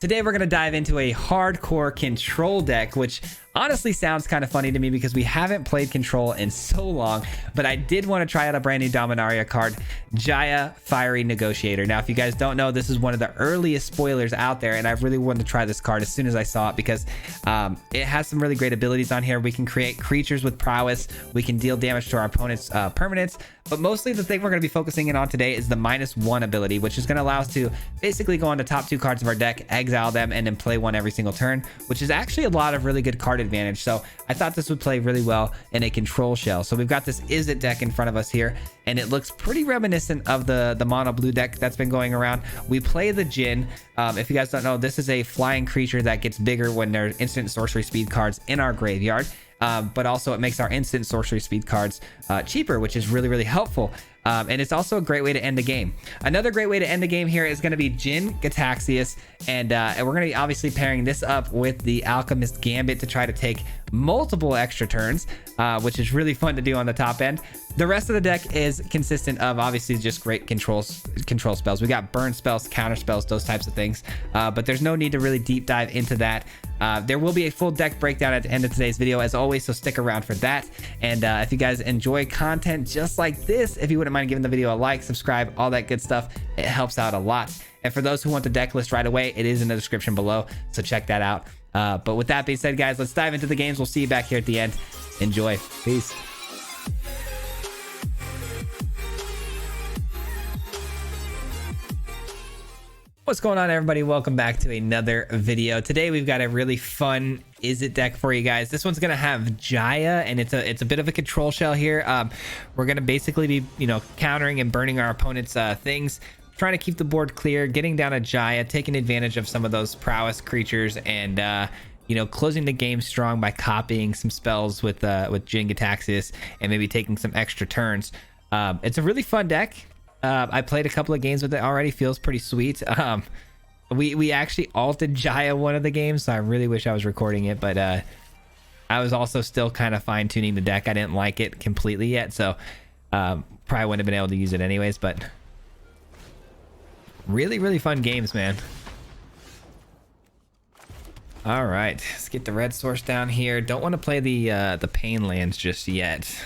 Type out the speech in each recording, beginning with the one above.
Today we're going to dive into a hardcore control deck, which honestly sounds kind of funny to me because we haven't played control in so long, but I did want to try out a brand new Dominaria card, Jaya Fiery Negotiator. Now, if you guys don't know, this is one of the earliest spoilers out there, and I really wanted to try this card as soon as I saw it because it has some really great abilities on here. We can create creatures with prowess, we can deal damage to our opponent's permanents, but mostly the thing we're going to be focusing in on today is the -1 ability, which is going to allow us to basically go on the top 2 cards of our deck, exile them, and then play one every single turn, which is actually a lot of really good card advantage. So I thought this would play really well in a control shell. So we've got this IZZET deck in front of us here, and it looks pretty reminiscent of the mono blue deck that's been going around. We play the Jin. If you guys don't know, this is a flying creature that gets bigger when there's instant sorcery speed cards in our graveyard. But also it makes our instant sorcery speed cards cheaper, which is really helpful. And it's also a great way to end the game. Another great way to end the game here is going to be Jin-Gitaxias, and we're going to be obviously pairing this up with the Alchemist Gambit to try to take multiple extra turns, which is really fun to do on the top end. The rest of the deck is consistent of obviously just great control spells. We got burn spells, counter spells, those types of things, but there's no need to really deep dive into that. There will be a full deck breakdown at the end of today's video as always, so stick around for that. And if you guys enjoy content just like this, if you wouldn't mind giving the video a like, subscribe, all that good stuff, it helps out a lot. And for those who want the deck list right away, it is in the description below, so check that out. But with that being said, guys, let's dive into the games. We'll see you back here at the end. Enjoy. Peace. What's going on, everybody? Welcome back to another video. Today we've got a really fun IZZET deck for you guys. This one's gonna have Jaya, and it's a bit of a control shell here. We're gonna basically be countering and burning our opponent's things, trying to keep the board clear, getting down a Jaya, taking advantage of some of those prowess creatures, and closing the game strong by copying some spells with Jin-Gitaxias and maybe taking some extra turns. It's a really fun deck. I played a couple of games with it already. Feels pretty sweet. We actually alted Jaya one of the games, so I really wish I was recording it, but I was also still kind of fine-tuning the deck. I didn't like it completely yet, so probably wouldn't have been able to use it anyways. But really fun games, man. All right, let's get the red source down here. Don't want to play the pain lands just yet.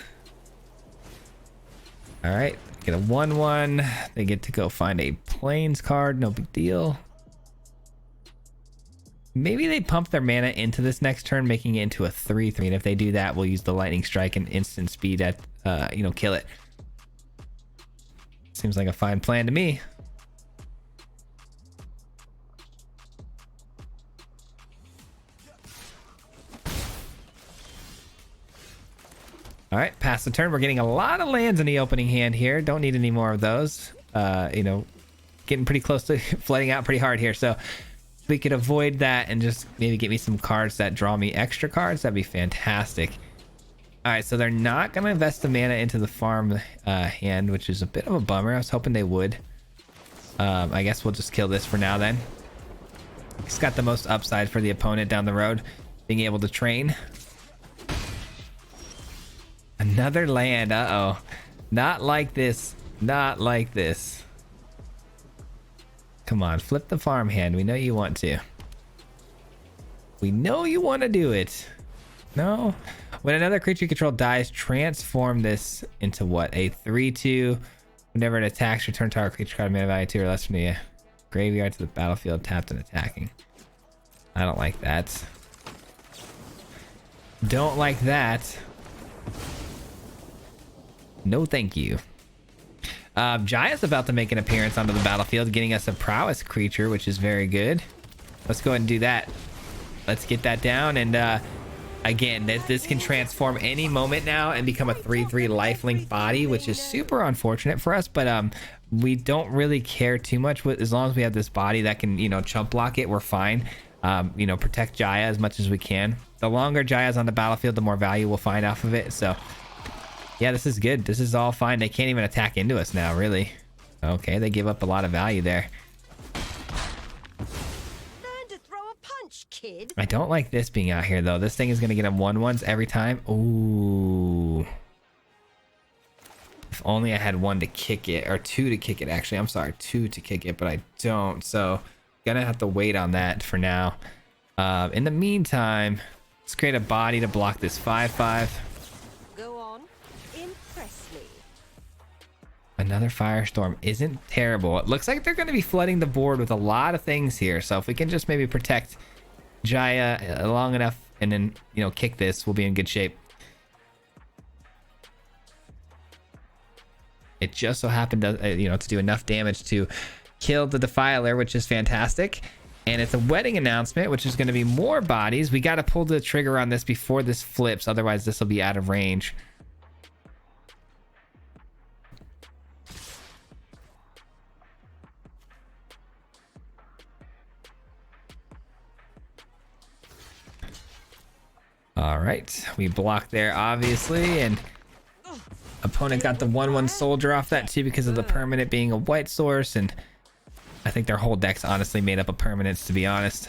All right, get a 1/1. They get to go find a plains card. No big deal. Maybe they pump their mana into this next turn, making it into a 3/3. And if they do that, we'll use the lightning strike and instant speed at kill it. Seems like a fine plan to me. All right, pass the turn. We're getting a lot of lands in the opening hand here. Don't need any more of those. Getting pretty close to flooding out pretty hard here. So if we could avoid that and just maybe get me some cards that draw me extra cards, that'd be fantastic. All right, so they're not going to invest the mana into the farm hand, which is a bit of a bummer. I was hoping they would. I guess we'll just kill this for now then. It's got the most upside for the opponent down the road, being able to train. Another land. Uh-oh. Not like this. Not like this. Come on, flip the farm hand. We know you want to. We know you want to do it. No? When another creature you control dies, transform this into what? A 3/2. Whenever it attacks, return target creature card mana value 2 or less from the graveyard to the battlefield, tapped and attacking. I don't like that. Don't like that. No thank you. Jaya's about to make an appearance onto the battlefield, getting us a prowess creature, which is very good. Let's go ahead and do that. Let's get that down, and again, this can transform any moment now and become a 3/3 lifelink body, which is super unfortunate for us, but we don't really care too much with, as long as we have this body that can chump block it, we're fine. Protect Jaya as much as we can. The longer Jaya's on the battlefield, the more value we'll find off of it. So yeah, this is good. This is all fine. They can't even attack into us now, really. Okay, they give up a lot of value there. Learn to throw a punch, kid. I don't like this being out here, though. This thing is going to get them 1/1s every time. Ooh. If only I had 1 to kick it, or 2 to kick it, actually. I'm sorry, 2 to kick it, but I don't. So gonna have to wait on that for now. In the meantime, let's create a body to block this 5/5. Go on. Impress me. Another firestorm isn't terrible. It looks like they're going to be flooding the board with a lot of things here. So if we can just maybe protect Jaya long enough and then, you know, kick this, we'll be in good shape. It just so happened to, you know, to do enough damage to kill the Defiler, which is fantastic. And it's a wedding announcement, which is going to be more bodies. We got to pull the trigger on this before this flips. Otherwise, this will be out of range. All right, we blocked there, obviously, and opponent got the 1/1 soldier off that too because of the permanent being a white source, and I think their whole deck's honestly made up of permanents, to be honest.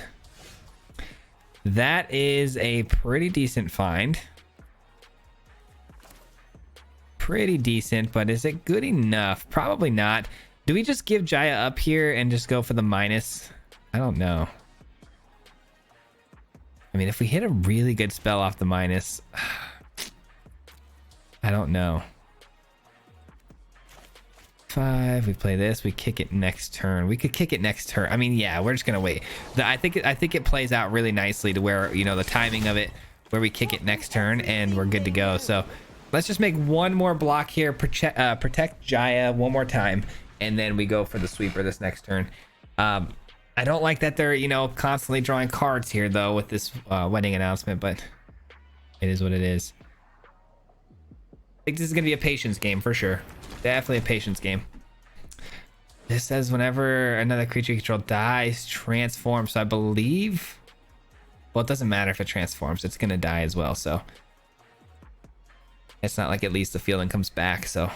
That is a pretty decent find. Pretty decent, but is it good enough? Probably not. Do we just give Jaya up here and just go for the minus? I don't know. I mean, if we hit a really good spell off the minus, I don't know. 5, we play this, we kick it next turn. We could kick it next turn. I mean, yeah, we're just gonna wait. I think it plays out really nicely to where, you know, the timing of it, where we kick it next turn and we're good to go. So let's just make one more block here, protect Jaya one more time, and then we go for the sweeper this next turn. I don't like that they're, you know, constantly drawing cards here, though, with this wedding announcement, but it is what it is. I think this is going to be a patience game for sure. Definitely a patience game. This says whenever another creature you control dies, transform. So I believe... Well, it doesn't matter if it transforms. It's going to die as well, so... It's not like at least the feeling comes back, so...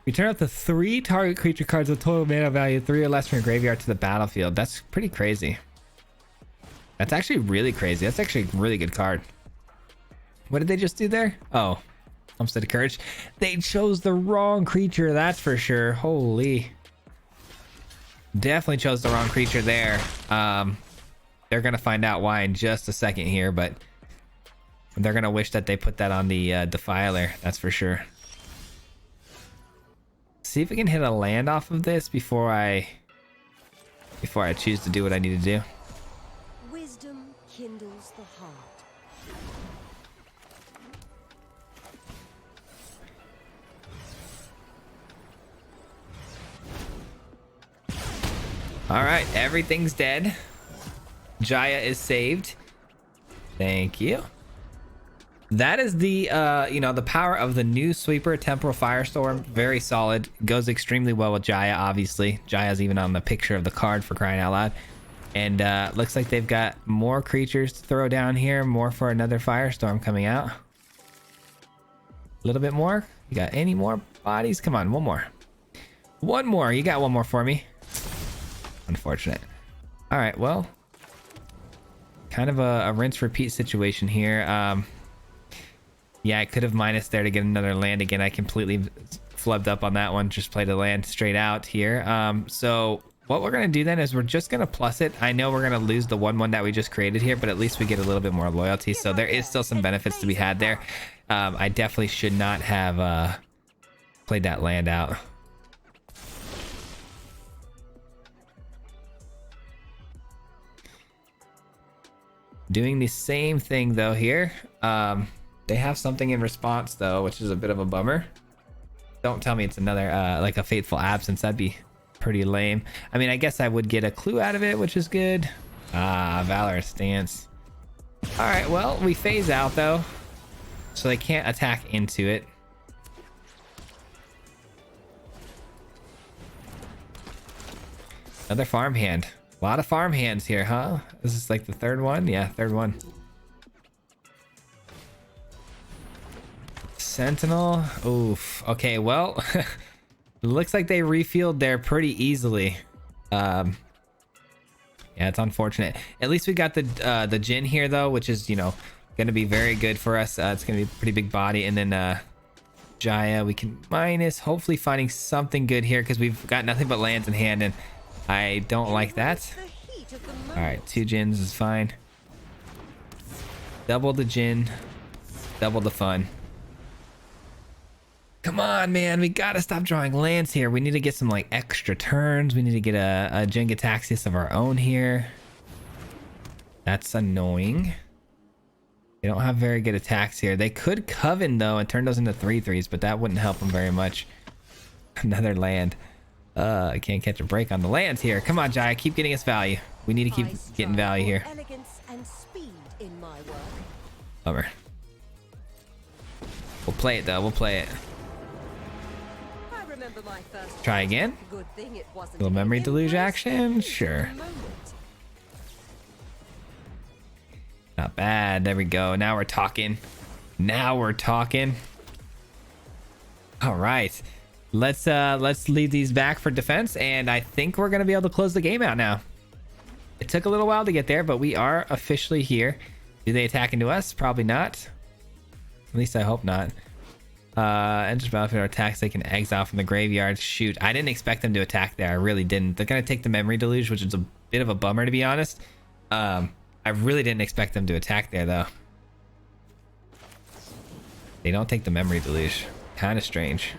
Return up to 3 target creature cards with total mana value 3 or less from your graveyard to the battlefield. That's pretty crazy. That's actually really crazy. That's actually a really good card. What did they just do there? Oh, Homestead of Courage. They chose the wrong creature, that's for sure. Holy. Definitely chose the wrong creature there. They're going to find out why in just a second here, but they're going to wish that they put that on the Defiler. That's for sure. See if we can hit a land off of this before I choose to do what I need to do. Wisdom kindles the heart. All right, everything's dead. Jaya is saved. Thank you. That is the you know, the power of the new sweeper, Temporal Firestorm. Very solid. Goes extremely well with Jaya, obviously. Jaya's even on the picture of the card, for crying out loud. And looks like they've got more creatures to throw down here. More for another Firestorm coming out. A little bit more. You got any more bodies? Come on, one more. One more. You got one more for me. Unfortunate. All right, well, kind of a rinse repeat situation here. Yeah, I could have minus there to get another land again. I completely flubbed up on that one. Just played a land straight out here. So what we're going to do then is we're just going to plus it. I know we're going to lose the 1/1 that we just created here, but at least we get a little bit more loyalty. So there is still some benefits to be had there. I definitely should not have played that land out. Doing the same thing though here. They have something in response though, which is a bit of a bummer. Don't tell me it's another like a Fateful Absence. That'd be pretty lame. I mean, I guess I would get a clue out of it, which is good. Valorous Stance. All right, well, we phase out though, so they can't attack into it. Another farmhand. A lot of farmhands here, huh? This is like the third one? Yeah, third one. Sentinel. Oof. Okay, well, it looks like they refueled there pretty easily. Yeah, it's unfortunate. At least we got the Jin here though, which is, you know, going to be very good for us. It's going to be a pretty big body, and then Jaya. We can minus, hopefully finding something good here because we've got nothing but lands in hand, and I don't like that. All right, 2 Jins is fine. Double the Jin, double the fun. Come on, man. We gotta stop drawing lands here. We need to get some like extra turns. We need to get a Jin-Gitaxias of our own here. That's annoying. They don't have very good attacks here. They could Coven though and turn those into 3/3s, but that wouldn't help them very much. Another land. I can't catch a break on the lands here. Come on, Jaya. Keep getting us value. We need to keep getting value here. Elegance and speed in my work. Bummer. We'll play it though. We'll play it. I remember my first Try again. good thing it wasn't Little memory anything deluge worse action. than Sure. the moment. Not bad. There we go. Now we're talking. Now we're talking. All right. Let's lead these back for defense, and I think we're gonna be able to close the game out now. It took a little while to get there, but we are officially here. Do they attack into us? Probably not. At least I hope not. Enters battlefield or attacks they can exile from the graveyard. Shoot, I didn't expect them to attack there. I really didn't. They're gonna take the memory deluge, which is a bit of a bummer to be honest. I really didn't expect them to attack there though. They don't take the memory deluge. Kind of strange.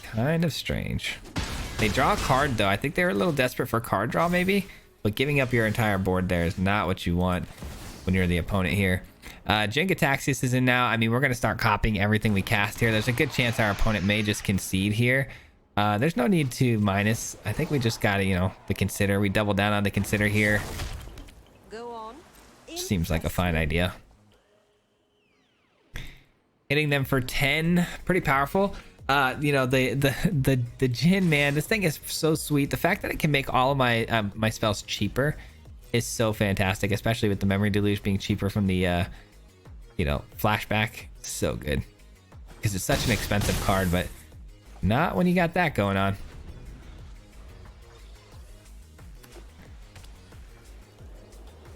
Kind of strange. They draw a card though. I think they were a little desperate for card draw maybe, but giving up your entire board there is not what you want when you're the opponent here. Jin-Gitaxias is in now. I mean, we're going to start copying everything we cast here. There's a good chance our opponent may just concede here. There's no need to minus. I think we just got to, you know, the consider. We double down on the consider here. Go on. Seems like a fine idea. Hitting them for 10, pretty powerful. You know, the Jin, man, this thing is so sweet. The fact that it can make all of my my spells cheaper is so fantastic, especially with the memory deluge being cheaper from the you know, flashback. So good because it's such an expensive card, but not when you got that going on.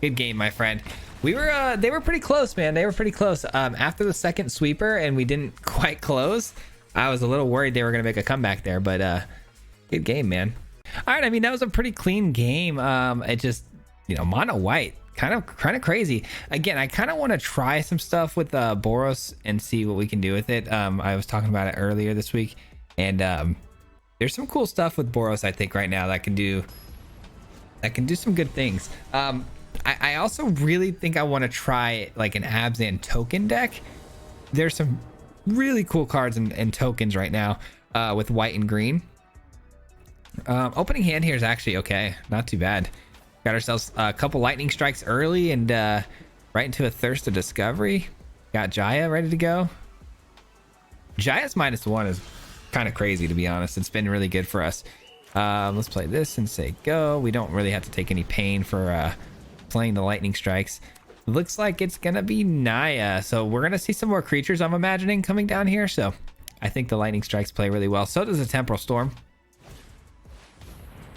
Good game, my friend. We were they were pretty close, man. They were pretty close. After the second sweeper and we didn't quite close, I was a little worried they were gonna make a comeback there, but good game, man. All right, I mean, that was a pretty clean game. It just, you know, mono white, kind of crazy. Again, I kind of want to try some stuff with Boros and see what we can do with it. I was talking about it earlier this week, and there's some cool stuff with Boros, I think, right now that can do some good things. I also really think I want to try like an Abzan token deck. There's some really cool cards and tokens right now with white and green. Opening hand here is actually okay, not too bad. Got ourselves a couple lightning strikes early and right into a thirst of discovery. Got Jaya ready to go. Jaya's -1 is kind of crazy, to be honest. It's been really good for us. Let's play this and say go. We don't really have to take any pain for playing the lightning strikes. Looks like it's gonna be Naya, so we're gonna see some more creatures, I'm imagining, coming down here. So I think the lightning strikes play really well. So does the temporal storm.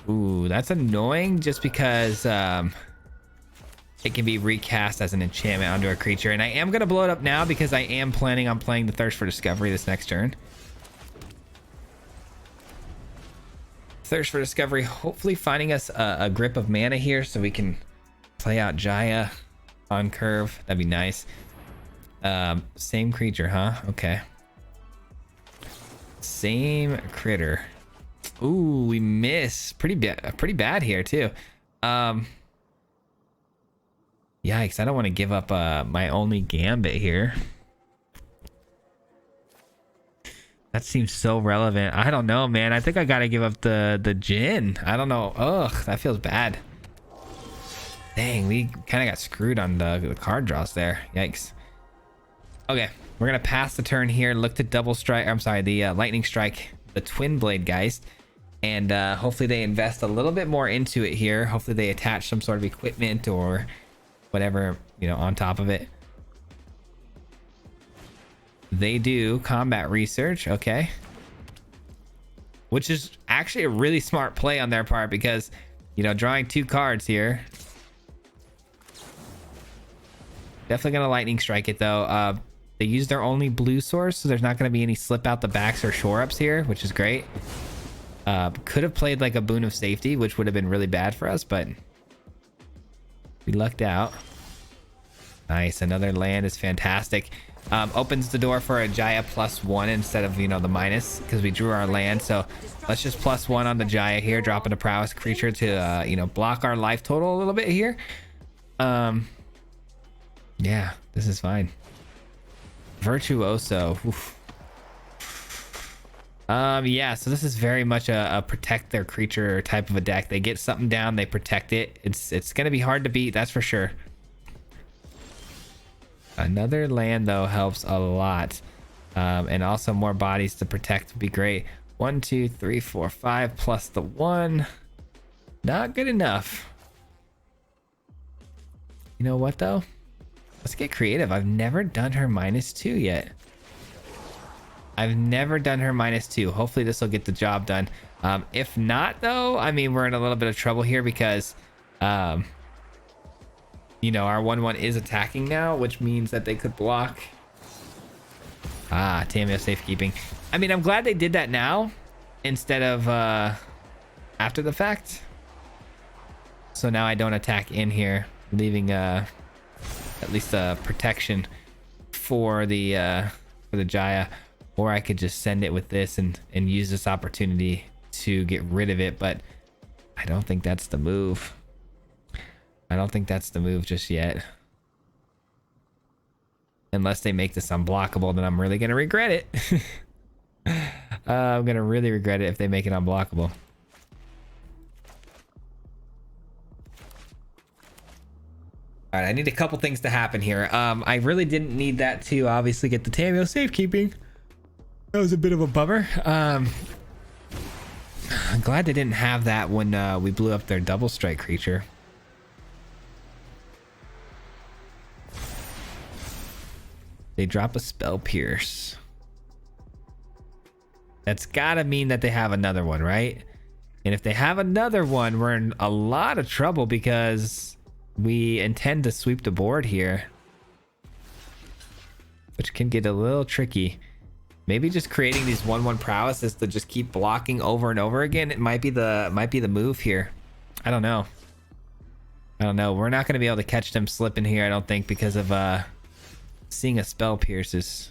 Ooh, that's annoying just because it can be recast as an enchantment onto a creature, and I am gonna blow it up now because I am planning on playing the Thirst for Discovery this next turn. Thirst for Discovery, hopefully finding us a grip of mana here so we can play out Jaya on curve. That'd be nice. Same creature, huh? Okay. Same critter. Ooh, we miss. Pretty bad here too. Yikes, I don't want to give up my only gambit here. That seems so relevant. I don't know, man. I think I gotta give up the Jin. I don't know. Ugh, that feels bad. Dang, we kind of got screwed on the card draws there. Yikes. Okay, we're gonna pass the turn here. Look to double strike. I'm sorry, the lightning strike, the Twin Blade Geist, and hopefully they invest a little bit more into it here. Hopefully they attach some sort of equipment or whatever, you know, on top of it. They do combat research, okay, which is actually a really smart play on their part because, you know, drawing 2 cards here Definitely gonna lightning strike it though. They use their only blue source, so there's not gonna be any slip out the backs or shore ups here, which is great. Could have played like a boon of safety, which would have been really bad for us, but we lucked out. Nice, another land is fantastic. Opens the door for a Jaya +1 instead of, you know, the minus, because we drew our land. So let's just +1 on the Jaya here, dropping a prowess creature to you know, block our life total a little bit here. Yeah, this is fine. Virtuoso. Oof. Yeah, so this is very much a protect their creature type of a deck. They get something down, they protect it. It's gonna be hard to beat, that's for sure. Another land though helps a lot, and also more bodies to protect would be great. 1 2 3 4 5 plus the 1, not good enough. You know what though, let's get creative. I've never done her -2 yet. I've never done her -2. Hopefully this will get the job done. If not though, I mean, we're in a little bit of trouble here because you know, our 1/1 is attacking now, which means that they could block. Tameo safekeeping. I mean, I'm glad they did that now instead of after the fact. So now I don't attack in here, leaving at least a protection for the Jaya. Or I could just send it with this and use this opportunity to get rid of it, but I don't think that's the move. I don't think that's the move just yet. Unless they make this unblockable, then I'm really gonna regret it. I'm gonna really regret it if they make it unblockable. All right, I need a couple things to happen here. I really didn't need that to obviously get the Tameo safekeeping. That was a bit of a bummer. I'm glad they didn't have that when we blew up their double strike creature. They drop a spell pierce. That's gotta mean that they have another one, right? And if they have another one, we're in a lot of trouble because we intend to sweep the board here, which can get a little tricky. Maybe just creating these 1/1 prowesses to just keep blocking over and over again. It might be the move here. I don't know. We're not going to be able to catch them slipping here, I don't think, because of seeing a spell pierce is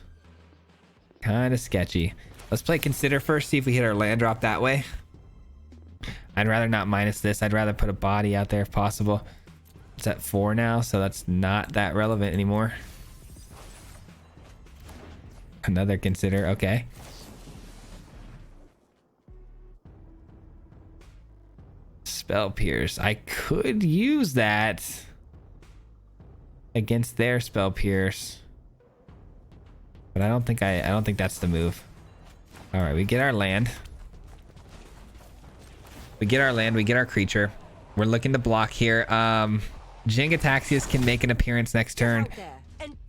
kind of sketchy. Let's play consider first, see if we hit our land drop that way. I'd rather not minus this. I'd rather put a body out there if possible. It's at 4 now, so that's not that relevant anymore. Another consider, okay. Spell pierce. I could use that against their spell pierce, but I don't think that's the move. All right, we get our land. We get our creature. We're looking to block here. Jin-Gitaxias can make an appearance next turn.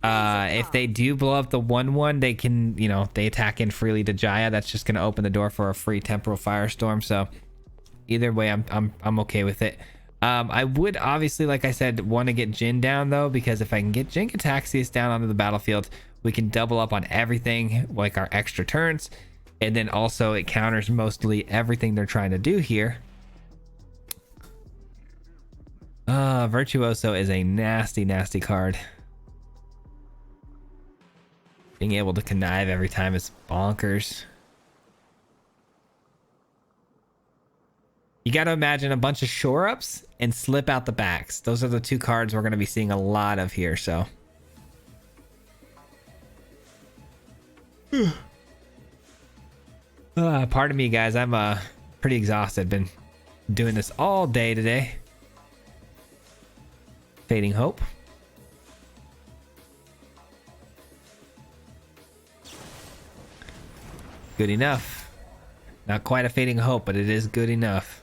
If they do blow up the 1/1, they can, you know, they attack in freely to Jaya. That's just going to open the door for a free temporal firestorm. So either way, I'm okay with it. I would obviously, like I said, want to get Jin down though, because if I can get Jin-Gitaxias down onto the battlefield, we can double up on everything, like our extra turns, and then also it counters mostly everything they're trying to do here. Virtuoso is a nasty, nasty card. Being able to connive every time is bonkers. You got to imagine a bunch of shore ups and slip out the backs. Those are the two cards we're going to be seeing a lot of here. So pardon me, guys. I'm pretty exhausted. Been doing this all day today. Fading Hope. Good enough. Not quite a Fading Hope, but it is good enough.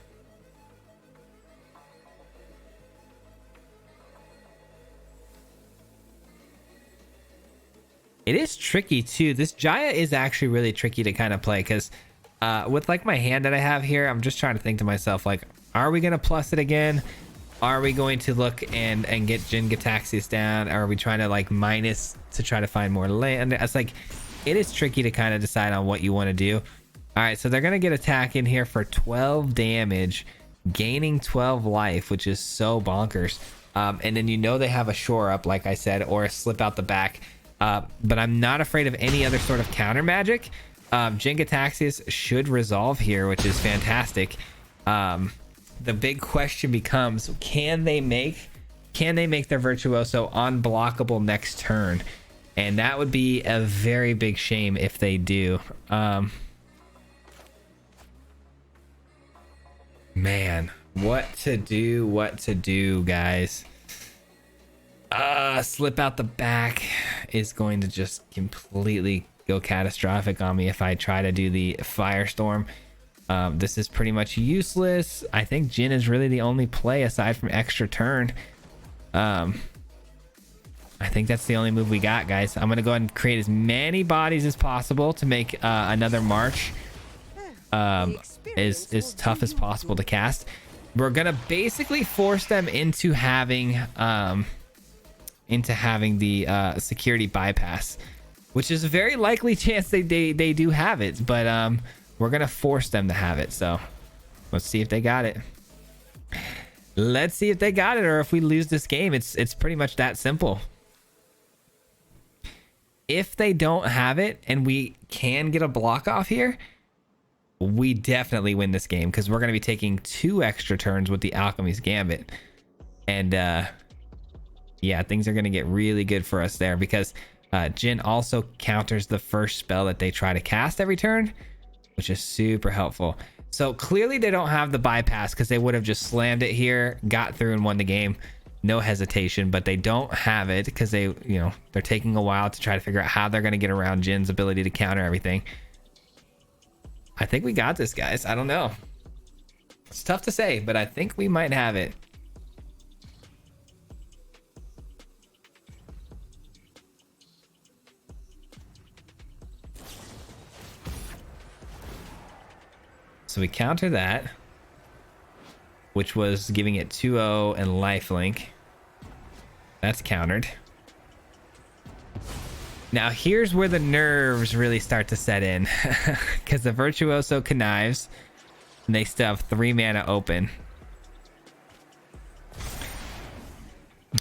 It is tricky too. This Jaya is actually really tricky to kind of play because with like my hand that I have here, I'm just trying to think to myself, like, are we going to plus it again? Are we going to look and get Jin-Gitaxias down? Or are we trying to like minus to try to find more land? It's like, it is tricky to kind of decide on what you want to do. All right, so they're going to get attack in here for 12 damage, gaining 12 life, which is so bonkers. And then you know they have a shore up, like I said, or a slip out the back. But I'm not afraid of any other sort of counter magic. Jin-Gitaxias should resolve here, which is fantastic. The big question becomes, can they make their Virtuoso unblockable next turn? And that would be a very big shame if they do. Man, what to do, guys. Slip out the back is going to just completely go catastrophic on me if I try to do the Firestorm. This is pretty much useless. I think Jin is really the only play aside from extra turn. I think that's the only move we got, guys. I'm gonna go ahead and create as many bodies as possible to make another March as tough as possible to cast. We're gonna basically force them into having the security bypass, which is a very likely chance they do have it, but we're gonna force them to have it. So let's see if they got it. Let's see if they got it, or if we lose this game. It's pretty much that simple. If they don't have it and we can get a block off here, we definitely win this game, because we're going to be taking 2 extra turns with the Alchemy's Gambit. And yeah, things are going to get really good for us there, because Jin also counters the first spell that they try to cast every turn, which is super helpful. So clearly they don't have the bypass, because they would have just slammed it here, got through and won the game. No hesitation, but they don't have it because they're taking a while to try to figure out how they're going to get around Jin's ability to counter everything. I think we got this, guys. I don't know. It's tough to say, but I think we might have it. So we counter that, which was giving it 2-0 and lifelink. That's countered. Now here's where the nerves really start to set in, because the Virtuoso connives and they still have 3 mana open.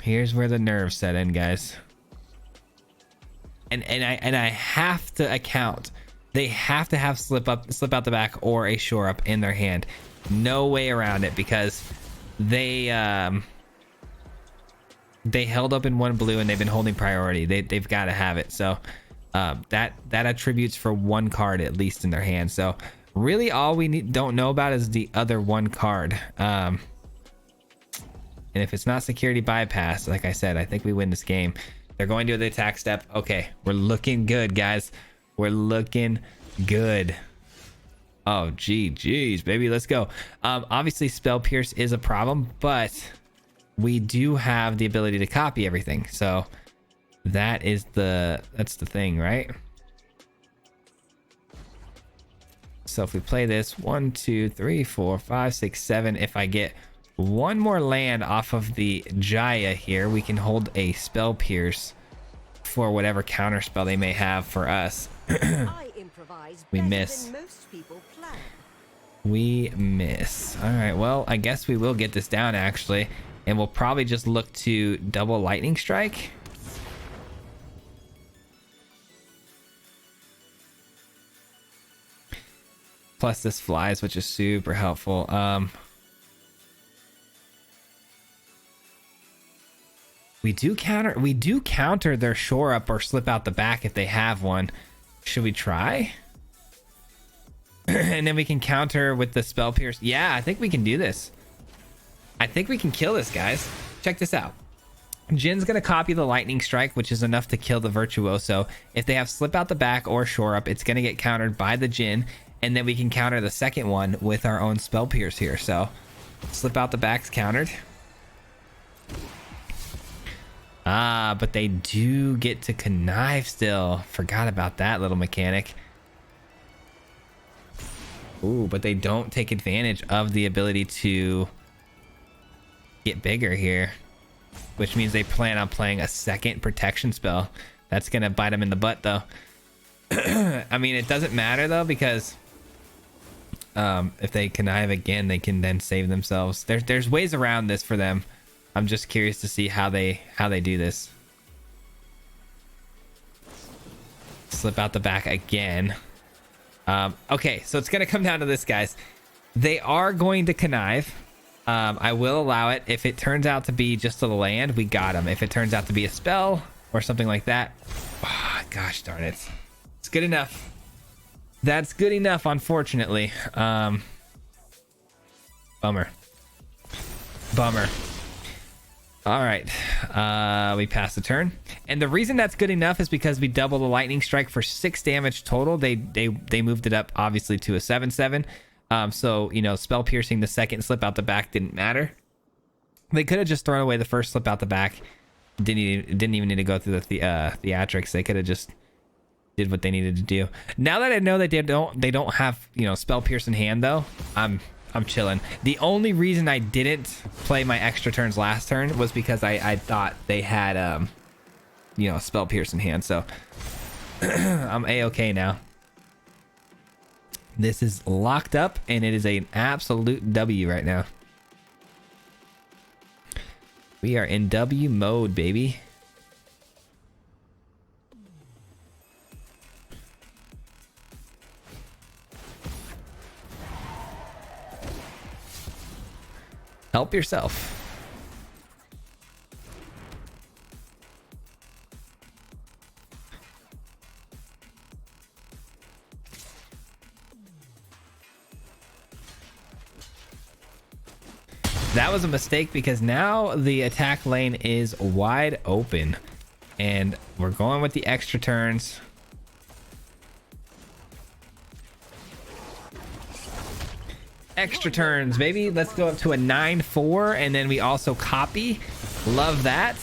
Here's where the nerves set in, guys. And I have to account. They have to have slip out the back or a shore up in their hand. No way around it, because they held up in 1 blue and they've been holding priority. They've got to have it. So that attributes for 1 card at least in their hand. So really all we don't know about is the other 1 card. And if it's not security bypass, like I said, I think we win this game. They're going to the attack step. Okay, we're looking good, guys. We're looking good. Oh, geez, baby, let's go. Obviously, Spell Pierce is a problem, but we do have the ability to copy everything. So that's the thing, right? So if we play this 1, 2, 3, 4, 5, 6, 7, if I get 1 more land off of the Jaya here, we can hold a Spell Pierce for whatever counter spell they may have for us. I improvise We better miss. than most people plan. We miss. All right, well, I guess we will get this down, actually, and we'll probably just look to double Lightning Strike. Plus this flies, which is super helpful. We do counter their shore up or slip out the back if they have one. Should we try? And then we can counter with the Spell Pierce. Yeah, I think we can do this. I think we can kill this, guys. Check this out. Jin's gonna copy the Lightning Strike, which is enough to kill the Virtuoso. If they have slip out the back or shore up, it's gonna get countered by the Jin, and then we can counter the second one with our own Spell Pierce here. So slip out the back's countered. Ah, but they do get to connive still. Forgot about that little mechanic. Ooh, but they don't take advantage of the ability to get bigger here, which means they plan on playing a second protection spell. That's gonna bite them in the butt though. I mean, it doesn't matter though, because if they connive again, they can then save themselves. There's ways around this for them. I'm just curious to see how they do this. Slip out the back again. Okay, so it's gonna come down to this, guys. They are going to connive. I will allow it. If it turns out to be just a land, we got them. If it turns out to be a spell or something like that, oh, gosh darn it, it's good enough. That's good enough, unfortunately. Bummer. All right, we passed the turn, and the reason that's good enough is because we double the lightning strike for 6 damage total. They moved it up obviously to a 7/7. So you know, spell piercing the second slip out the back didn't matter. They could have just thrown away the first slip out the back. Didn't even need to go through the theatrics. They could have just did what they needed to do. Now that I know that they don't have, you know, spell pierce in hand though, I'm chilling. The only reason I didn't play my extra turns last turn was because I thought they had you know, spell pierce in hand. So I'm a-okay now. This is locked up, and it is an absolute W right now. We are in W mode, baby. Help yourself. That was a mistake, because now the attack lane is wide open, and we're going with the extra turns. Extra turns, baby. Let's go up to a 9/4, and then we also copy. Love that.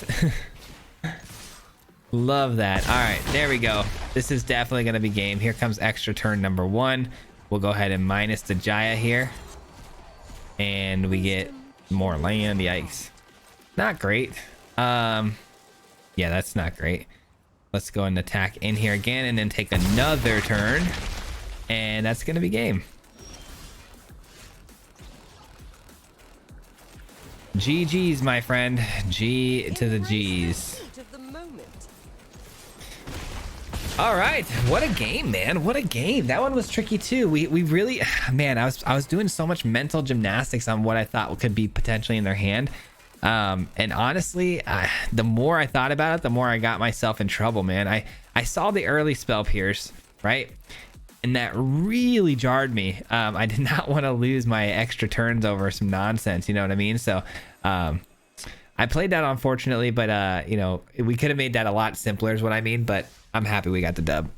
Love that. All right, there we go. This is definitely going to be game. Here comes extra turn number 1. We'll go ahead and minus the Jaya here, and we get more land. Yikes. Not great. Yeah, that's not great. Let's go and attack in here again, and then take another turn, and that's going to be game. GG's, my friend. G to the G's. All right, what a game, man. What a game. That one was tricky too. We really, man, I was doing so much mental gymnastics on what I thought could be potentially in their hand, and honestly, the more I thought about it, the more I got myself in trouble, man. I saw the early spell pierce, right, and that really jarred me. I did not want to lose my extra turns over some nonsense, you know what I mean? So I played that, unfortunately, but you know, we could have made that a lot simpler is what I mean. But I'm happy we got the dub.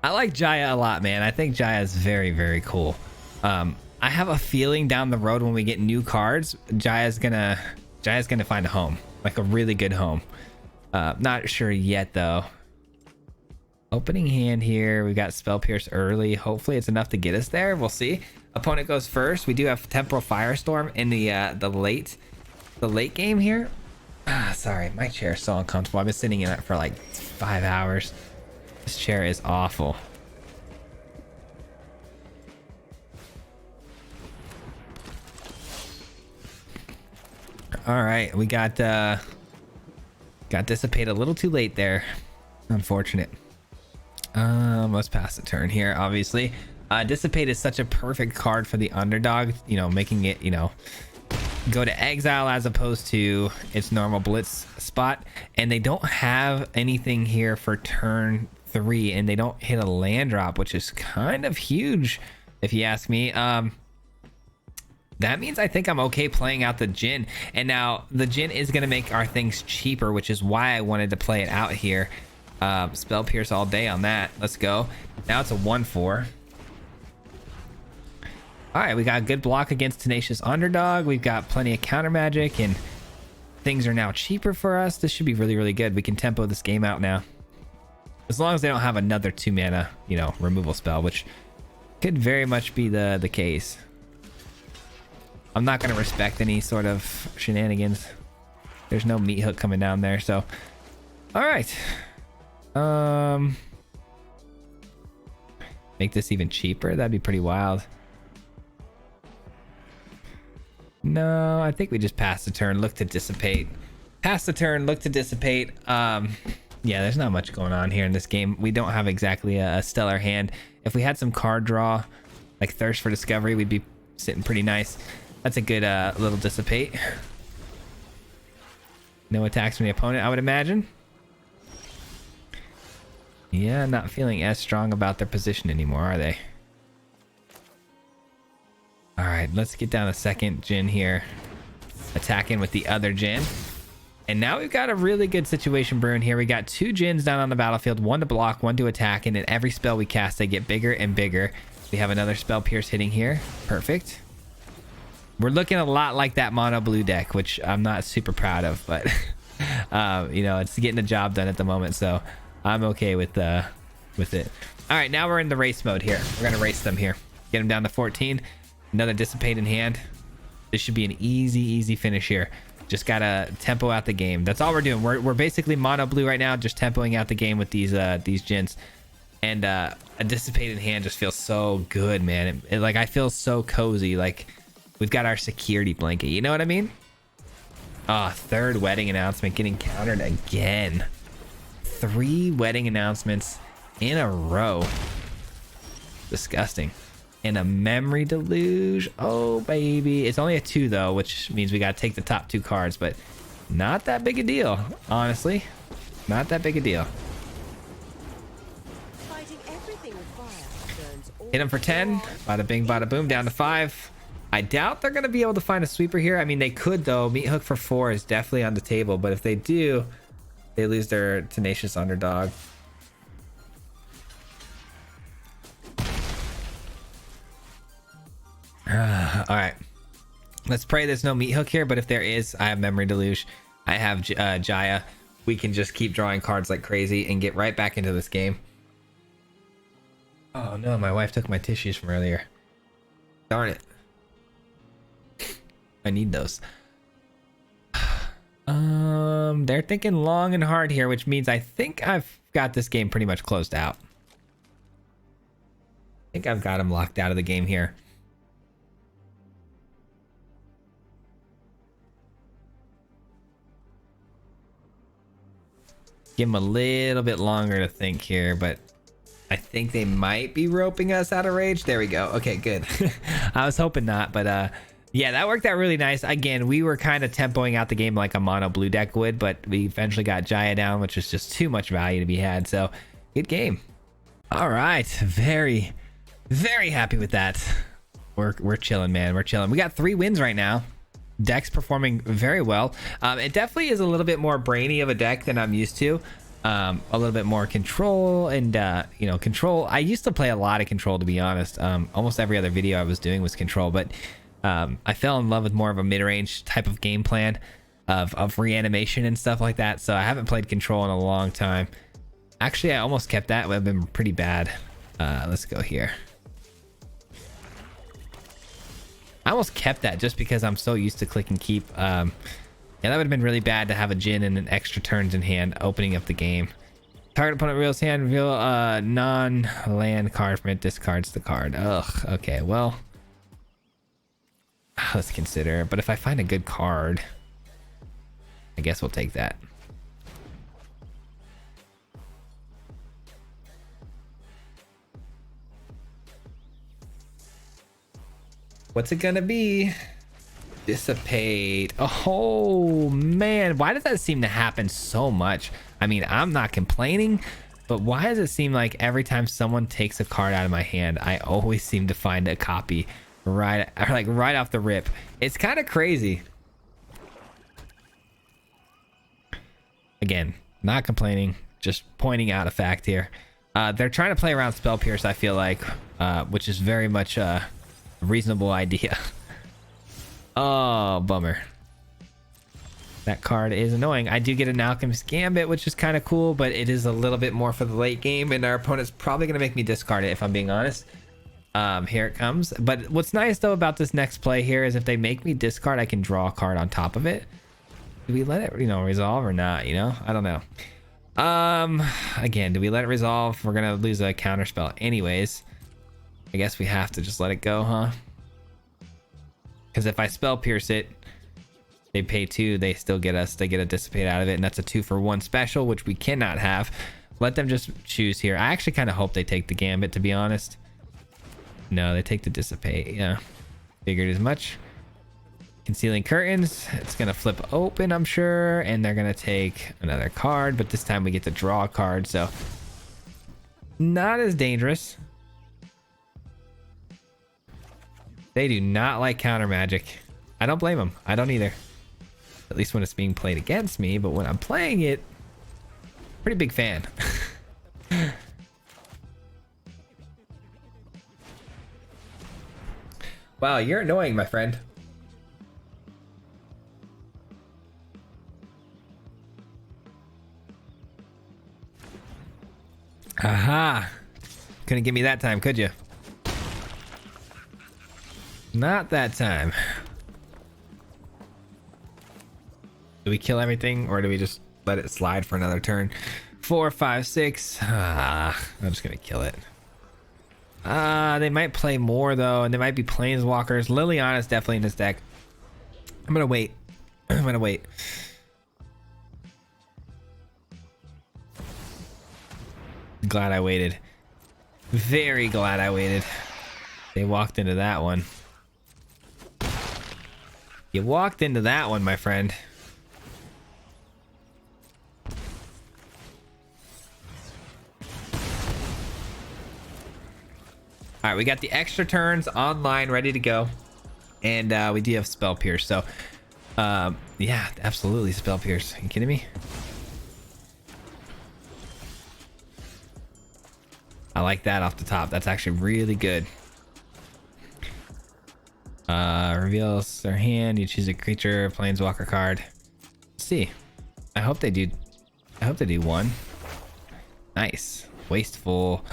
I like Jaya a lot, man. I think Jaya is very, very cool. I have a feeling down the road when we get new cards, Jaya's gonna find a home, like a really good home. Not sure yet though. Opening hand here. We got spell pierce early. Hopefully it's enough to get us there. We'll see. Opponent goes first. We do have temporal firestorm in the late game here. Sorry, my chair is so uncomfortable. I've been sitting in it for like 5 hours. This chair is awful. All right, we got dissipate a little too late there. Unfortunate. Let's pass the turn here, obviously. Dissipate is such a perfect card for the underdog, you know, making it, you know, go to exile as opposed to its normal blitz spot. And they don't have anything here for turn 3, and they don't hit a land drop, which is kind of huge if you ask me. That means I think I'm okay playing out the Jin, and now the Jin is going to make our things cheaper, which is why I wanted to play it out here. Spell pierce all day on that. Let's go. Now it's a 1/4. All right, we got a good block against Tenacious Underdog. We've got plenty of counter magic, and things are now cheaper for us. This should be really, really good. We can tempo this game out now, as long as they don't have another 2 mana, you know, removal spell, which could very much be the case. I'm not going to respect any sort of shenanigans. There's no meat hook coming down there, so all right. Make this even cheaper. That'd be pretty wild. No, I think we just pass the turn, look to dissipate. Pass the turn, look to dissipate. Yeah, there's not much going on here in this game. We don't have exactly a stellar hand. If we had some card draw, like Thirst for Discovery, we'd be sitting pretty nice. That's a good little dissipate. No attacks from the opponent, I would imagine. Yeah, not feeling as strong about their position anymore, are they? All right, let's get down a second Jin here. Attacking with the other Jin. And now we've got a really good situation brewing here. We got 2 Jins down on the battlefield, 1 to block, 1 to attack, and in every spell we cast, they get bigger and bigger. We have another Spell Pierce hitting here. Perfect. We're looking a lot like that mono blue deck, which I'm not super proud of, but you know, it's getting the job done at the moment, so I'm okay with it. All right, now we're in the race mode here. We're gonna race them here. Get them down to 14. Another Dissipate in hand. This should be an easy finish here. Just gotta tempo out the game. That's all we're doing. We're basically mono blue right now, just tempoing out the game with these Jins. And a Dissipate in hand just feels so good, man. Like, I feel so cozy. Like, we've got our security blanket. You know what I mean? Ah, 3rd wedding announcement getting countered again. 3 wedding announcements in a row. Disgusting. And a Memory Deluge. Oh, baby. It's only a 2, though, which means we got to take the top 2 cards, but not that big a deal, honestly. Not that big a deal. Fighting everything with fire burns all Hit him for 10. Bada bing, bada boom, down to 5. I doubt they're going to be able to find a sweeper here. I mean, they could, though. Meat hook for 4 is definitely on the table, but if they do, they lose their tenacious underdog. All right, let's pray there's no meat hook here, but if there is, I have Memory Deluge. I have Jaya. We can just keep drawing cards like crazy and get right back into this game. Oh no, my wife took my tissues from earlier. Darn it. I need those. They're thinking long and hard here, which means I think I've got this game pretty much closed out. I think I've got him locked out of the game here. Give them a little bit longer to think here, but I think they might be roping us out of rage. There we go. Okay, good. I was hoping not, but yeah, that worked out really nice. Again, we were kind of tempoing out the game like a mono blue deck would, but we eventually got Jaya down, which was just too much value to be had. So good game. All right, very happy with that. We're chilling, man. We're chilling. We got 3 wins right now. Deck's performing very well. It definitely is a little bit more brainy of a deck than I'm used to. A little bit more control and you know, control. I used to play a lot of control, to be honest. Almost every other video I was doing was control, but I fell in love with more of a mid-range type of game plan of reanimation and stuff like that. So I haven't played control in a long time. Actually, I almost kept that. It would have been pretty bad. Let's go here. I almost kept that just because I'm so used to click and keep. Yeah, that would have been really bad to have a Jin and an extra turns in hand opening up the game. Target opponent reveals hand, reveal non-land card from it, discards the card. Ugh, okay, well, let's consider. But if I find a good card, I guess we'll take that. What's it gonna be? Dissipate. Oh man, why does that seem to happen so much? I mean, I'm not complaining, but why does it seem like every time someone takes a card out of my hand, I always seem to find a copy right off the rip? It's kind of crazy. Again, not complaining, just pointing out a fact here. They're trying to play around Spell Pierce, I feel like, which is very much a reasonable idea. Oh, bummer. That card is annoying. I do get an Alchemist Gambit, which is kind of cool, but it is a little bit more for the late game, and our opponent's probably going to make me discard it, if I'm being honest. Here it comes. But what's nice though about this next play here is if they make me discard, I can draw a card on top of it. Do we let it, resolve or not? I don't know. Again, do we let it resolve? We're gonna lose a counter spell anyways. I guess we have to just let it go, huh? Because if I spell pierce it, they pay 2, they still get us, they get a dissipate out of it, and that's a 2-for-1 special, which we cannot have. Let them just choose here. I actually kind of hope they take the gambit, to be honest. No, they take the dissipate. Yeah, figured as much. Concealing curtains, it's gonna flip open, I'm sure, and they're gonna take another card, but this time we get to draw a card, so not as dangerous. They do not like counter magic. I don't blame them. I don't either. At least when it's being played against me, but when I'm playing it, pretty big fan. Wow, you're annoying, my friend. Aha! Couldn't get me that time, could you? Not that time. Do we kill everything or do we just let it slide for another turn? 4, 5, 6. I'm just gonna kill it. They might play more though, and they might be planeswalkers. Liliana's definitely in this deck. I'm gonna wait. I'm gonna wait. Glad I waited. Very glad I waited. They walked into that one. You walked into that one, my friend. All right, we got the extra turns online ready to go, and we do have spell pierce. So yeah, absolutely spell pierce. Are you kidding me? I like that off the top. That's actually really good. Reveals their hand. You choose a creature, planeswalker card. Let's see. I hope they do. I hope they do one. Nice. Wasteful.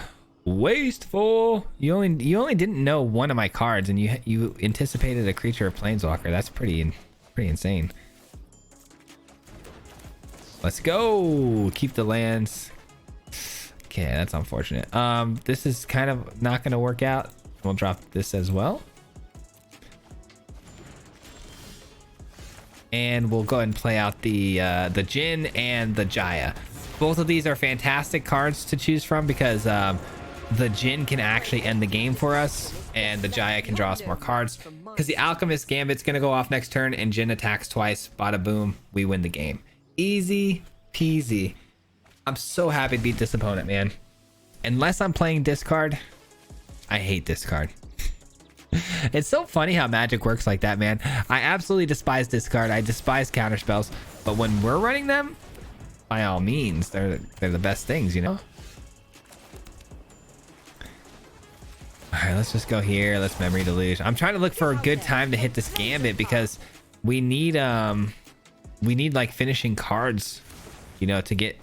Wasteful. You only didn't know one of my cards, and you anticipated a creature or planeswalker. That's pretty insane. Let's go. Keep the lands. Okay, that's unfortunate. This is kind of not going to work out. We'll drop this as well. And we'll go ahead and play out the Jin and the Jaya. Both of these are fantastic cards to choose from because the Jin can actually end the game for us, and the Jaya can draw us more cards. Because the Alchemist Gambit's going to go off next turn, and Jin attacks twice. Bada boom, we win the game. Easy peasy. I'm so happy to beat this opponent, man. Unless I'm playing discard, I hate discard. It's so funny how Magic works like that, man. I absolutely despise discard. I despise counter spells, but when we're running them, by all means, they're the best things, you know. All right, let's just go here. Let's memory deluge. I'm trying to look for a good time to hit this gambit because we need like finishing cards, you know, to get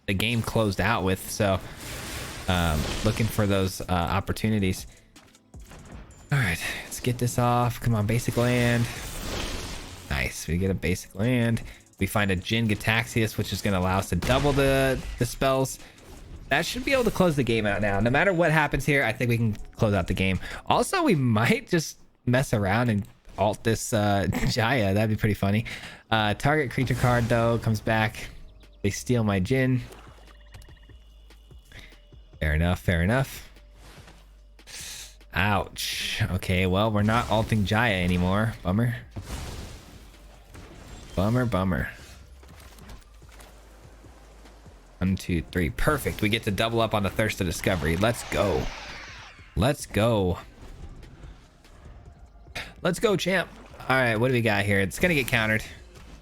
the game closed out with. So looking for those opportunities. All right, let's get this off. Come on, basic land. Nice, we get a basic land. We find a Jin-Gitaxias, which is going to allow us to double the spells. That should be able to close the game out now. No matter what happens here, I think we can close out the game. Also, we might just mess around and alt this Jaya. That'd be pretty funny. Target creature card, though, comes back. They steal my Jin. Fair enough, fair enough. Ouch. Okay, well, we're not alting Jaya anymore. Bummer. Bummer, bummer. 1, 2, 3. Perfect. We get to double up on the Thirst of Discovery. Let's go. Let's go. Let's go, champ. All right, what do we got here? It's going to get countered.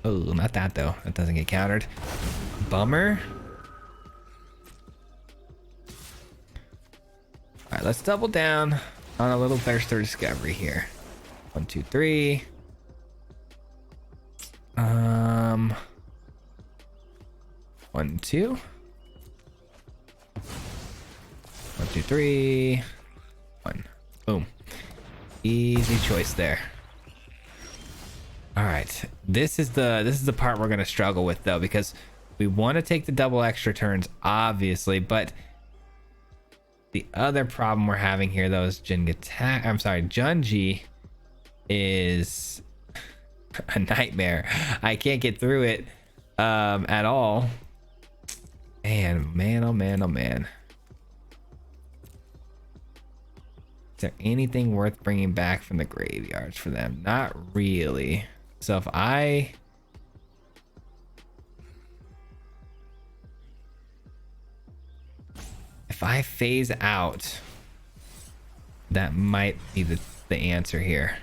Oh, not that, though. That doesn't get countered. Bummer. All right, let's double down on a little Thirst of Discovery here. 1, 2, 3. 1, 2. 1, 2, 3. 1. Boom. Easy choice there. All right, this is the part we're gonna struggle with though, because we want to take the double extra turns, obviously, but the other problem we're having here though is Junji is a nightmare. I can't get through it at all. And man, oh man, oh man. Is there anything worth bringing back from the graveyards for them? Not really. So if I phase out, that might be the answer here.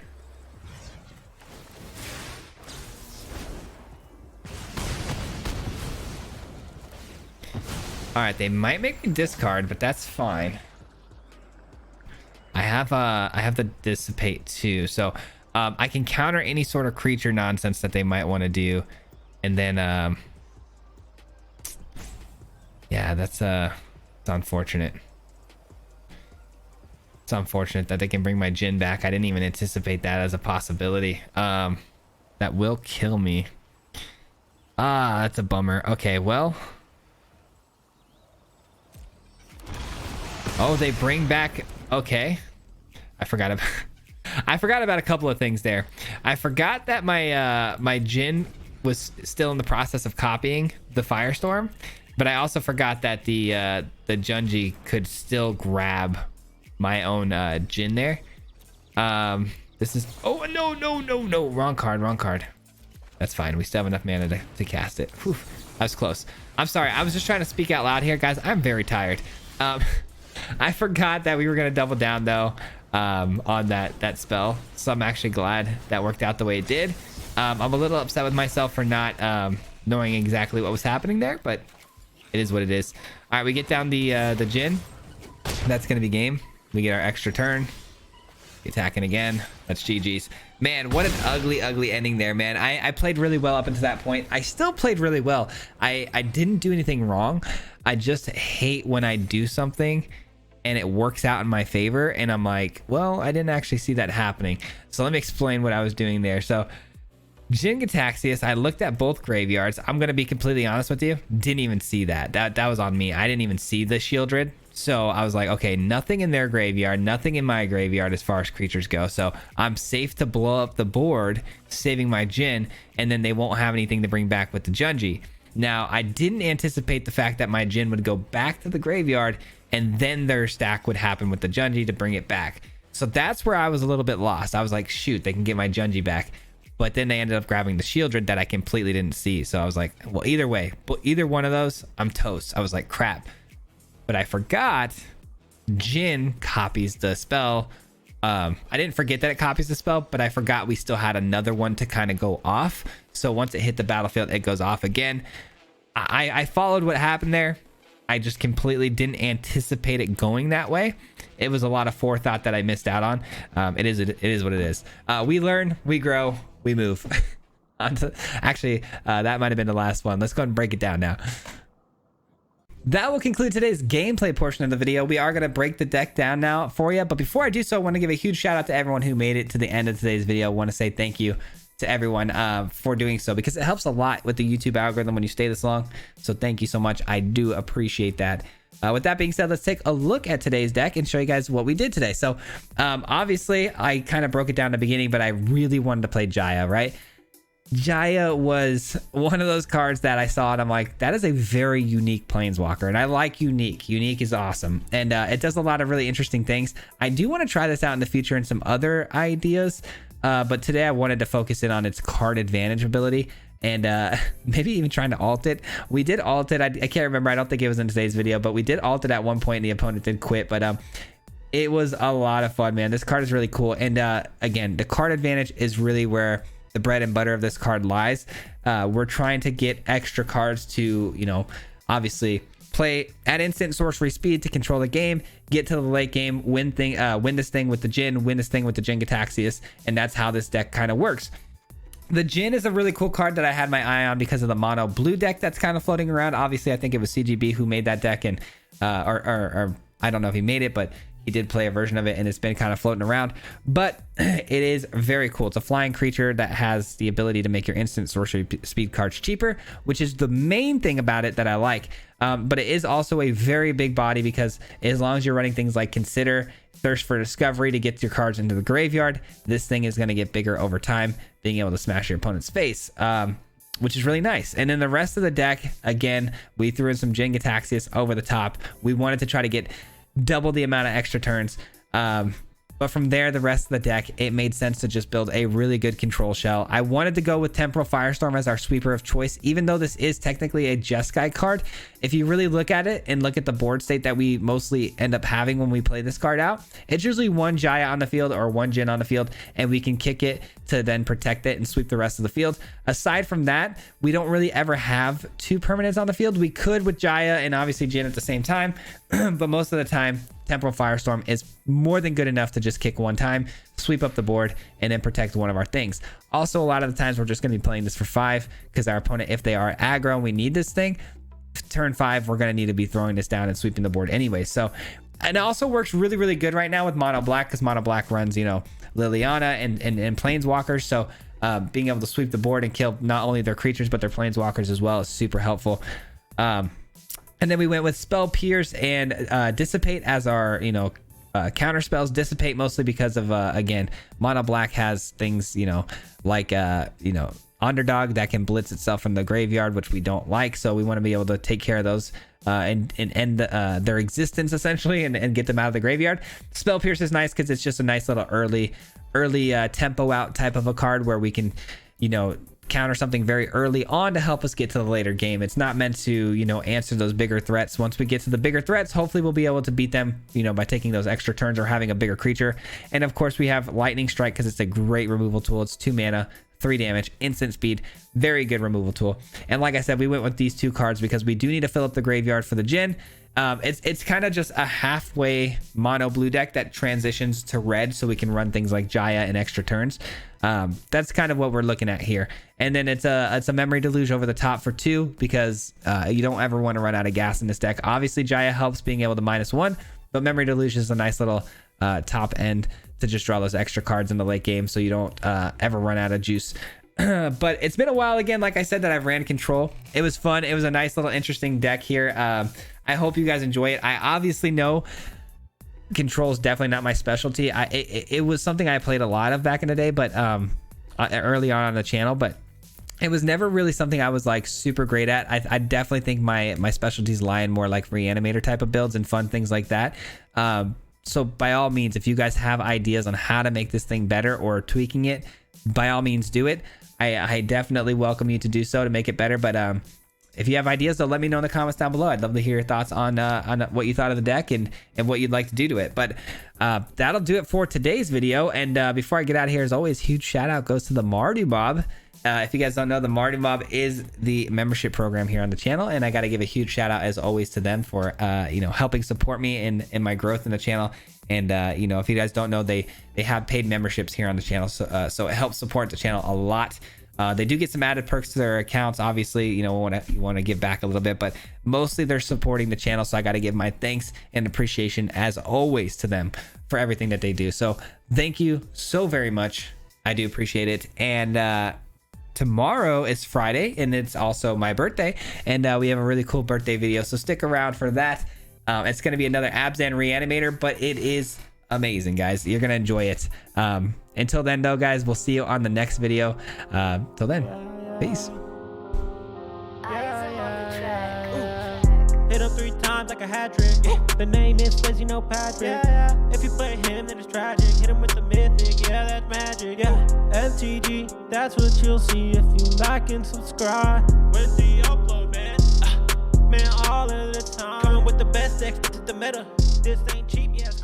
All right, they might make me discard, but that's fine. I have the dissipate too, so I can counter any sort of creature nonsense that they might want to do, and then yeah, that's it's unfortunate. It's unfortunate that they can bring my Jin back. I didn't even anticipate that as a possibility. That will kill me. Ah, that's a bummer. Okay, well. Oh, they bring back. Okay, I forgot about a couple of things there. I forgot that my my Jin was still in the process of copying the Firestorm, but I also forgot that the Junji could still grab my own Jin there. This is, oh no, wrong card. That's fine. We still have enough mana to cast it. Whew, that was close. I'm sorry. I was just trying to speak out loud here, guys. I'm very tired. I forgot that we were gonna double down though on that spell, so I'm actually glad that worked out the way it did. I'm a little upset with myself for not knowing exactly what was happening there, but it is what it is. All right, we get down the Jin. That's gonna be game. We get our extra turn. Attacking again. That's GG's. Man, what an ugly ending there, man. I played really well up until that point. I still played really well. I didn't do anything wrong. I just hate when I do something and it works out in my favor and I'm like, well, I didn't actually see that happening. So let me explain what I was doing there. So Jin-Gitaxias, I looked at both graveyards. I'm gonna be completely honest with you, didn't even see that was on me. I didn't even see the Shieldred. So I was like, okay, nothing in their graveyard, nothing in my graveyard as far as creatures go, so I'm safe to blow up the board, saving my Jin, and then they won't have anything to bring back with the Junji. Now, I didn't anticipate the fact that my Jin would go back to the graveyard and then their stack would happen with the Junji to bring it back. So that's where I was a little bit lost. I was like, shoot, they can get my Junji back. But then they ended up grabbing the Shieldred that I completely didn't see. So I was like, well, either way, but either one of those, I'm toast. I was like, crap. But I forgot Jin copies the spell. I didn't forget that it copies the spell, but I forgot we still had another one to kind of go off. So once it hit the battlefield, it goes off again. I followed what happened there. I just completely didn't anticipate it going that way. It was a lot of forethought that I missed out on. It is what it is. We learn, we grow, we move. Actually, that might have been the last one. Let's go ahead and break it down now. That will conclude today's gameplay portion of the video. We are going to break the deck down now for you. But before I do so, I want to give a huge shout out to everyone who made it to the end of today's video. I want to say thank you to everyone for doing so, because it helps a lot with the YouTube algorithm when you stay this long. So thank you so much. I do appreciate that. With that being said, let's take a look at today's deck and show you guys what we did today. So obviously, I kind of broke it down in the beginning, but I really wanted to play Jaya, right? Jaya was one of those cards that I saw and I'm like, that is a very unique planeswalker, and I like unique. Unique is awesome, and it does a lot of really interesting things. I do want to try this out in the future and some other ideas, but today I wanted to focus in on its card advantage ability and maybe even trying to alt it. We did alt it. I can't remember. I don't think it was in today's video, but we did alt it at one point and the opponent did quit, but it was a lot of fun, man. This card is really cool, and again, the card advantage is really where the bread and butter of this card lies. We're trying to get extra cards to, you know, obviously play at instant sorcery speed to control the game, get to the late game, win this thing with the Jin, win this thing with the Jin-Gitaxias, and that's how this deck kind of works. The Jin is a really cool card that I had my eye on because of the mono blue deck that's kind of floating around. Obviously, I think it was CGB who made that deck, and or I don't know if he made it, but he did play a version of it, and it's been kind of floating around, but it is very cool. It's a flying creature that has the ability to make your instant sorcery speed cards cheaper, which is the main thing about it that I like. But it is also a very big body, because as long as you're running things like Consider, Thirst for Discovery to get your cards into the graveyard, this thing is going to get bigger over time, being able to smash your opponent's face, which is really nice. And then the rest of the deck, again, we threw in some Jin-Gitaxias over the top. We wanted to try to get double the amount of extra turns. But from there, the rest of the deck, it made sense to just build a really good control shell. I wanted to go with Temporal Firestorm as our sweeper of choice, even though this is technically a Jeskai card. If you really look at it and look at the board state that we mostly end up having when we play this card out, it's usually one Jaya on the field or one Jin on the field, and we can kick it to then protect it and sweep the rest of the field. Aside from that, we don't really ever have two permanents on the field. We could with Jaya and obviously Jin at the same time, but most of the time, Temporal Firestorm is more than good enough to just kick one time, sweep up the board, and then protect one of our things. Also, a lot of the times we're just going to be playing this for 5, because our opponent, if they are aggro and we need this thing, turn 5, we're going to need to be throwing this down and sweeping the board anyway. So, and it also works really, really good right now with Mono Black, because Mono Black runs, you know, Liliana and Planeswalkers. So being able to sweep the board and kill not only their creatures, but their Planeswalkers as well is super helpful. And then we went with Spell Pierce and Dissipate as our, you know, counter spells. Dissipate mostly because of, again, Mono Black has things, you know, like, you know, Underdog that can blitz itself from the graveyard, which we don't like. So we want to be able to take care of those and end their existence essentially, and get them out of the graveyard. Spell Pierce is nice because it's just a nice little early tempo out type of a card where we can, you know, counter something very early on to help us get to the later game. It's not meant to, you know, answer those bigger threats. Once we get to the bigger threats, hopefully we'll be able to beat them, you know, by taking those extra turns or having a bigger creature. And of course we have Lightning Strike because it's a great removal tool. It's 2 mana, 3 damage, instant speed, very good removal tool. And like I said, we went with these 2 cards because we do need to fill up the graveyard for the Jin. It's kind of just a halfway mono blue deck that transitions to red, so we can run things like Jaya and extra turns. That's kind of what we're looking at here. And then it's a Memory Deluge over the top for 2, because you don't ever want to run out of gas in this deck. Obviously Jaya helps being able to -1, but Memory Deluge is a nice little top end to just draw those extra cards in the late game, so you don't ever run out of juice. But it's been a while again, like I said, that I've ran Control. It was fun. It was a nice little interesting deck here. I hope you guys enjoy it. I obviously know Control is definitely not my specialty. It was something I played a lot of back in the day, but early on the channel, but it was never really something I was like super great at. I definitely think my specialties lie in more like Reanimator type of builds and fun things like that. So by all means, if you guys have ideas on how to make this thing better or tweaking it, by all means do it. I definitely welcome you to do so to make it better. But if you have ideas, though, let me know in the comments down below. I'd love to hear your thoughts on what you thought of the deck and what you'd like to do to it. But that'll do it for today's video. And before I get out of here, as always, huge shout out goes to the Mardu Mob. If you guys don't know, the Mardu Mob is the membership program here on the channel, and I got to give a huge shout out as always to them for you know, helping support me in my growth in the channel. And you know, if you guys don't know, they have paid memberships here on the channel, so it helps support the channel a lot. They do get some added perks to their accounts. Obviously, you know, you want to give back a little bit, but mostly they're supporting the channel. So I got to give my thanks and appreciation as always to them for everything that they do. So thank you so very much. I do appreciate it. And tomorrow is Friday, and it's also my birthday, and we have a really cool birthday video. So stick around for that. It's going to be another Abzan Reanimator, but it is amazing, guys. You're going to enjoy it. Until then, though, guys, we'll see you on the next video. Till then, peace. Hit him 3 times like a hat trick. The name is Swayze, no Patrick. If you play him, then it's tragic. Hit him with the mythic, yeah, that's magic. MTG, that's what you'll see if you like and subscribe. With the upload, man. Man, all of the time. Coming with the best decks, this is the meta. This ain't cheap, yes.